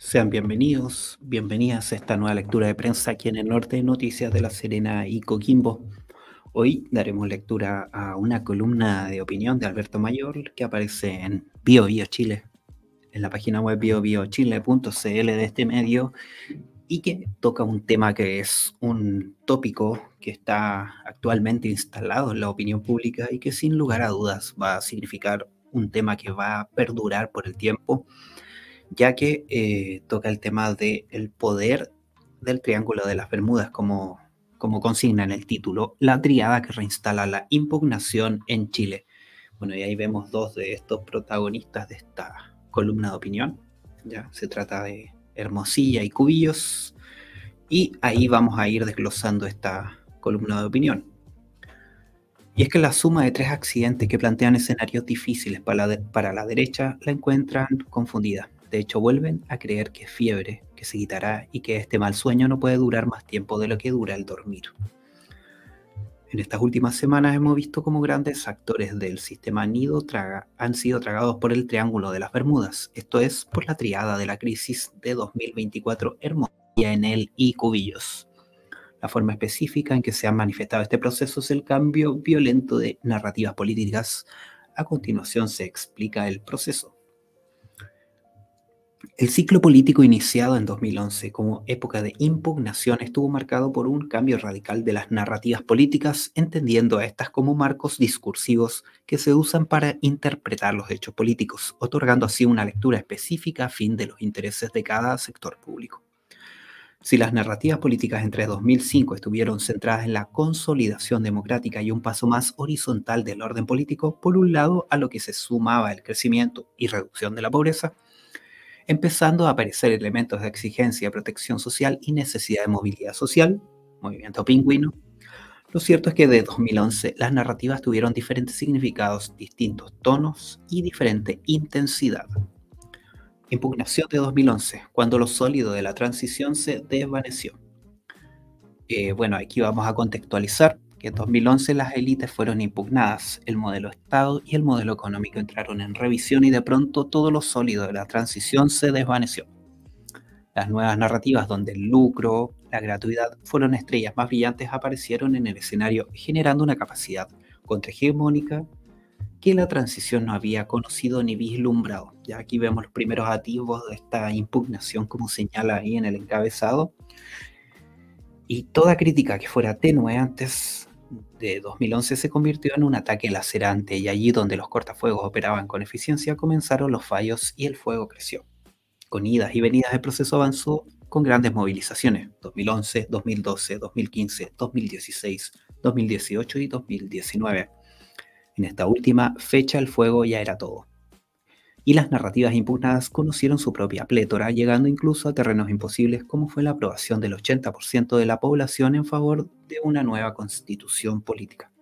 Sean bienvenidos, bienvenidas a esta nueva lectura de prensa aquí en el Norte de Noticias de La Serena y Coquimbo. Hoy daremos lectura a una columna de opinión de Alberto Mayor que aparece en Bio Bio Chile, en la página web biobiochile.cl de este medio, y que toca un tema que es un tópico que está actualmente instalado en la opinión pública y que sin lugar a dudas va a significar un tema que va a perdurar por el tiempo, ya que toca el tema del poder del Triángulo de las Bermudas, como consigna en el título, la tríada que reinstala la impugnación en Chile. Bueno, y ahí vemos dos de estos protagonistas de esta columna de opinión. Ya se trata de Hermosilla y Cubillos, y ahí vamos a ir desglosando esta columna de opinión. Y es que la suma de tres accidentes que plantean escenarios difíciles para la derecha la encuentran confundida. De hecho, vuelven a creer que es fiebre, que se quitará y que este mal sueño no puede durar más tiempo de lo que dura el dormir. En estas últimas semanas hemos visto cómo grandes actores del sistema han sido tragados por el Triángulo de las Bermudas, esto es, por la triada de la crisis de 2024 Hermosilla, Enel y Cubillos. La forma específica en que se ha manifestado este proceso es el cambio violento de narrativas políticas. A continuación se explica el proceso. El ciclo político iniciado en 2011 como época de impugnación estuvo marcado por un cambio radical de las narrativas políticas, entendiendo a estas como marcos discursivos que se usan para interpretar los hechos políticos, otorgando así una lectura específica a fin de los intereses de cada sector público. Si las narrativas políticas entre 2005 estuvieron centradas en la consolidación democrática y un paso más horizontal del orden político, por un lado a lo que se sumaba el crecimiento y reducción de la pobreza, empezando a aparecer elementos de exigencia, protección social y necesidad de movilidad social, movimiento pingüino. Lo cierto es que de 2011 las narrativas tuvieron diferentes significados, distintos tonos y diferente intensidad. Impugnación de 2011, cuando lo sólido de la transición se desvaneció. Bueno, aquí vamos a contextualizar que en 2011 las élites fueron impugnadas, el modelo Estado y el modelo económico entraron en revisión y de pronto todo lo sólido de la transición se desvaneció. Las nuevas narrativas donde el lucro, la gratuidad fueron estrellas más brillantes aparecieron en el escenario, generando una capacidad contrahegemónica que la transición no había conocido ni vislumbrado. Ya aquí vemos los primeros atisbos de esta impugnación, como señala ahí en el encabezado. Y toda crítica que fuera tenue antes de 2011 se convirtió en un ataque lacerante, y allí donde los cortafuegos operaban con eficiencia comenzaron los fallos y el fuego creció. Con idas y venidas el proceso avanzó con grandes movilizaciones: 2011, 2012, 2015, 2016, 2018 y 2019. En esta última fecha el fuego ya era todo. Y las narrativas impugnadas conocieron su propia plétora, llegando incluso a terrenos imposibles como fue la aprobación del 80% de la población en favor de una nueva constitución política.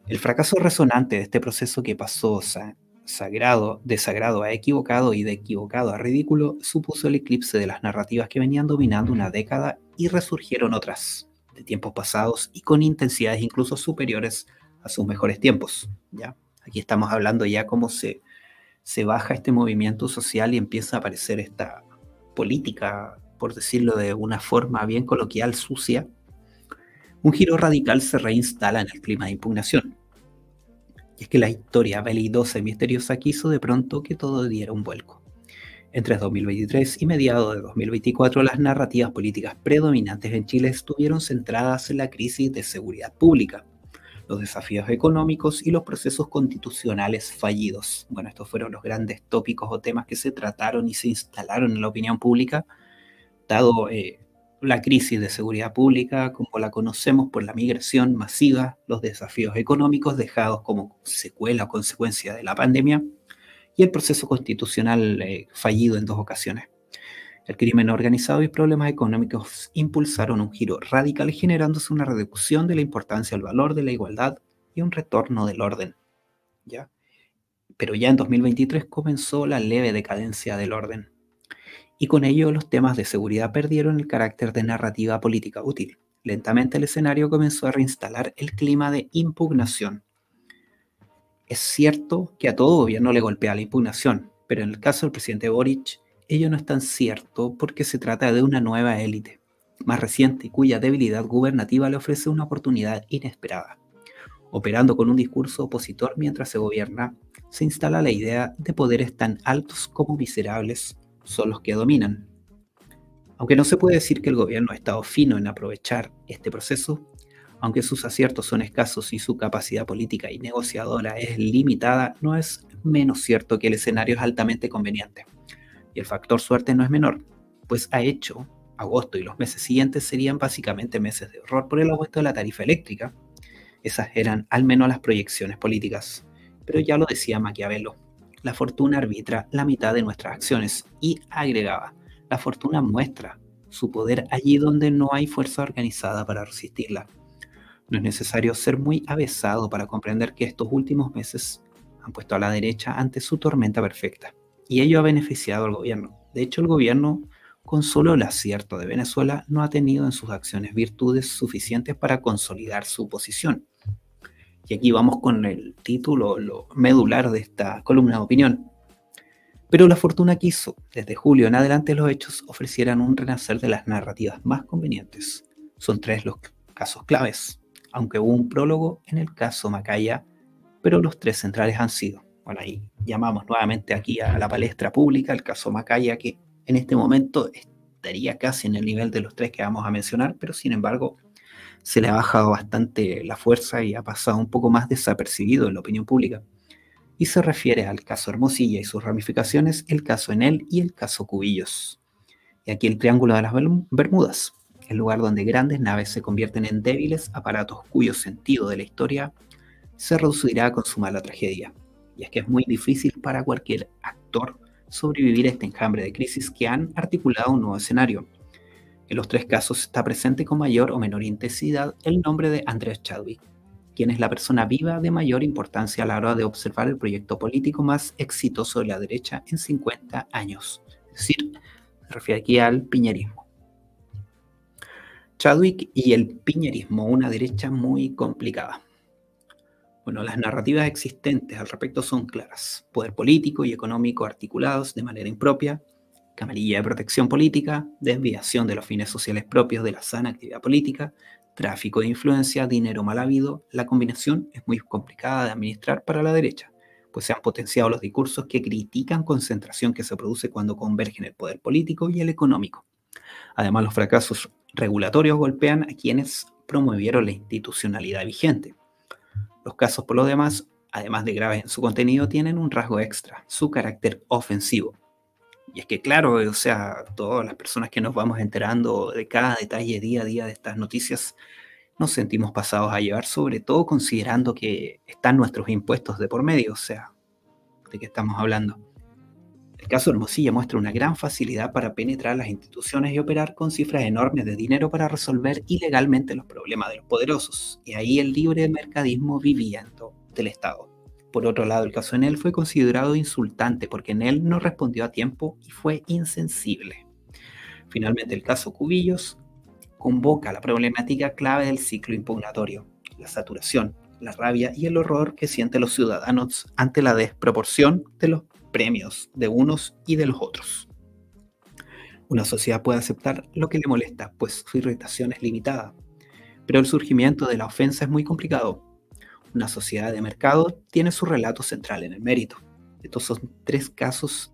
El fracaso resonante de este proceso, que pasó de sagrado a equivocado y de equivocado a ridículo, supuso el eclipse de las narrativas que venían dominando una década y resurgieron otras de tiempos pasados y con intensidades incluso superiores a sus mejores tiempos. ¿Ya? Aquí estamos hablando ya cómo se baja este movimiento social y empieza a aparecer esta política, por decirlo de una forma bien coloquial, sucia. Un giro radical se reinstala en el clima de impugnación. Y es que la historia veleidosa y misteriosa quiso de pronto que todo diera un vuelco. Entre 2023 y mediados de 2024, las narrativas políticas predominantes en Chile estuvieron centradas en la crisis de seguridad pública, los desafíos económicos y los procesos constitucionales fallidos. Bueno, estos fueron los grandes tópicos o temas que se trataron y se instalaron en la opinión pública, dado la crisis de seguridad pública como la conocemos por la migración masiva, los desafíos económicos dejados como secuela o consecuencia de la pandemia y el proceso constitucional fallido en dos ocasiones. El crimen organizado y problemas económicos impulsaron un giro radical, generándose una reducción de la importancia del valor de la igualdad y un retorno del orden. ¿Ya? Pero ya en 2023 comenzó la leve decadencia del orden, y con ello los temas de seguridad perdieron el carácter de narrativa política útil. Lentamente el escenario comenzó a reinstalar el clima de impugnación. Es cierto que a todo gobierno le golpea la impugnación, pero en el caso del presidente Boric, ello no es tan cierto porque se trata de una nueva élite, más reciente, cuya debilidad gubernativa le ofrece una oportunidad inesperada. Operando con un discurso opositor mientras se gobierna, se instala la idea de poderes tan altos como miserables son los que dominan. Aunque no se puede decir que el gobierno ha estado fino en aprovechar este proceso, aunque sus aciertos son escasos y su capacidad política y negociadora es limitada, no es menos cierto que el escenario es altamente conveniente. Y el factor suerte no es menor, pues ha hecho agosto y los meses siguientes serían básicamente meses de horror por el aumento de la tarifa eléctrica. Esas eran al menos las proyecciones políticas. Pero ya lo decía Maquiavelo, la fortuna arbitra la mitad de nuestras acciones y agregaba, la fortuna muestra su poder allí donde no hay fuerza organizada para resistirla. No es necesario ser muy avesado para comprender que estos últimos meses han puesto a la derecha ante su tormenta perfecta. Y ello ha beneficiado al gobierno. De hecho, el gobierno, con solo el acierto de Venezuela, no ha tenido en sus acciones virtudes suficientes para consolidar su posición. Y aquí vamos con el título, lo medular de esta columna de opinión. Pero la fortuna quiso, desde julio en adelante, los hechos ofrecieran un renacer de las narrativas más convenientes. Son tres los casos claves, aunque hubo un prólogo en el caso Macaya, pero los tres centrales han sido, bueno, ahí llamamos nuevamente aquí a la palestra pública el caso Macaya, que en este momento estaría casi en el nivel de los tres que vamos a mencionar, pero sin embargo se le ha bajado bastante la fuerza y ha pasado un poco más desapercibido en la opinión pública. Y se refiere al caso Hermosilla y sus ramificaciones, el caso Enel y el caso Cubillos. Y aquí el Triángulo de las Bermudas, el lugar donde grandes naves se convierten en débiles aparatos cuyo sentido de la historia se reducirá a consumar la tragedia. Y es que es muy difícil para cualquier actor sobrevivir a este enjambre de crisis que han articulado un nuevo escenario. En los tres casos está presente con mayor o menor intensidad el nombre de Andrés Chadwick, quien es la persona viva de mayor importancia a la hora de observar el proyecto político más exitoso de la derecha en 50 años. Es decir, se refiere aquí al piñerismo. Chadwick y el piñerismo, una derecha muy complicada. Bueno, las narrativas existentes al respecto son claras. Poder político y económico articulados de manera impropia, camarilla de protección política, desviación de los fines sociales propios de la sana actividad política, tráfico de influencia, dinero mal habido. La combinación es muy complicada de administrar para la derecha, pues se han potenciado los discursos que critican concentración que se produce cuando convergen el poder político y el económico. Además, los fracasos regulatorios golpean a quienes promovieron la institucionalidad vigente. Los casos, por lo demás, además de graves en su contenido, tienen un rasgo extra, su carácter ofensivo. Y es que claro, o sea, todas las personas que nos vamos enterando de cada detalle día a día de estas noticias, nos sentimos pasados a llevar, sobre todo considerando que están nuestros impuestos de por medio, o sea, ¿de qué estamos hablando? El caso Hermosilla muestra una gran facilidad para penetrar las instituciones y operar con cifras enormes de dinero para resolver ilegalmente los problemas de los poderosos, y ahí el libre mercadismo viviendo del Estado. Por otro lado, el caso Enel fue considerado insultante porque Enel no respondió a tiempo y fue insensible. Finalmente, el caso Cubillos convoca la problemática clave del ciclo impugnatorio, la saturación, la rabia y el horror que sienten los ciudadanos ante la desproporción de los premios de unos y de los otros. Una sociedad puede aceptar lo que le molesta, pues su irritación es limitada, pero el surgimiento de la ofensa es muy complicado. Una sociedad de mercado tiene su relato central en el mérito. Estos tres casos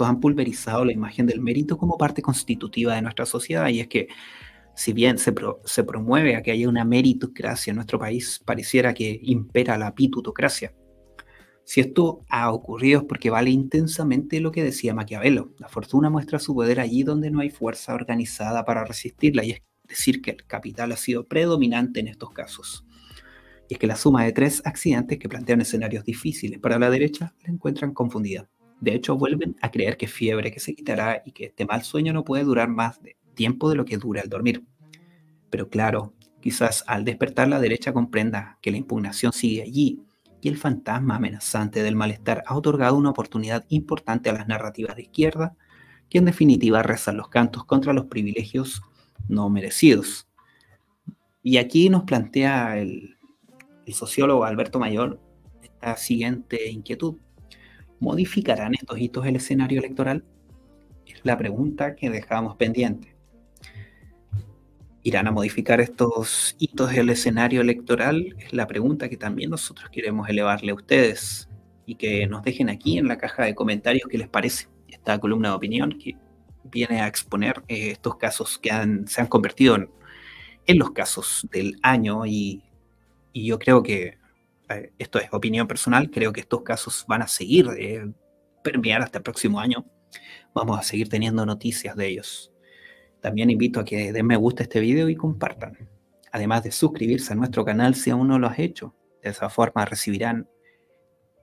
han pulverizado la imagen del mérito como parte constitutiva de nuestra sociedad, y es que si bien se promueve a que haya una meritocracia en nuestro país, pareciera que impera la pitutocracia. Si esto ha ocurrido es porque vale intensamente lo que decía Maquiavelo. La fortuna muestra su poder allí donde no hay fuerza organizada para resistirla, y es decir que el capital ha sido predominante en estos casos. Y es que la suma de tres accidentes que plantean escenarios difíciles para la derecha la encuentran confundida. De hecho, vuelven a creer que es fiebre que se quitará y que este mal sueño no puede durar más tiempo de lo que dura el dormir. Pero claro, quizás al despertar la derecha comprenda que la impugnación sigue allí y el fantasma amenazante del malestar ha otorgado una oportunidad importante a las narrativas de izquierda, que en definitiva rezan los cantos contra los privilegios no merecidos. Y aquí nos plantea el sociólogo Alberto Mayor esta siguiente inquietud. ¿Modificarán estos hitos el escenario electoral? Es la pregunta que dejamos pendiente. ¿Irán a modificar estos hitos del escenario electoral? Es la pregunta que también nosotros queremos elevarle a ustedes y que nos dejen aquí en la caja de comentarios qué les parece esta columna de opinión que viene a exponer estos casos que se han convertido en los casos del año y yo creo que, esto es opinión personal, creo que estos casos van a seguir permear hasta el próximo año. Vamos a seguir teniendo noticias de ellos. También invito a que den me gusta a este video y compartan. Además de suscribirse a nuestro canal si aún no lo has hecho. De esa forma recibirán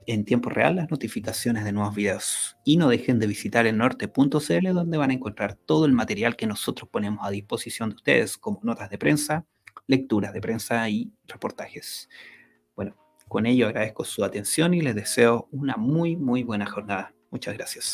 en tiempo real las notificaciones de nuevos videos. Y no dejen de visitar el norte.cl donde van a encontrar todo el material que nosotros ponemos a disposición de ustedes, como notas de prensa, lecturas de prensa y reportajes. Bueno, con ello agradezco su atención y les deseo una muy buena jornada. Muchas gracias.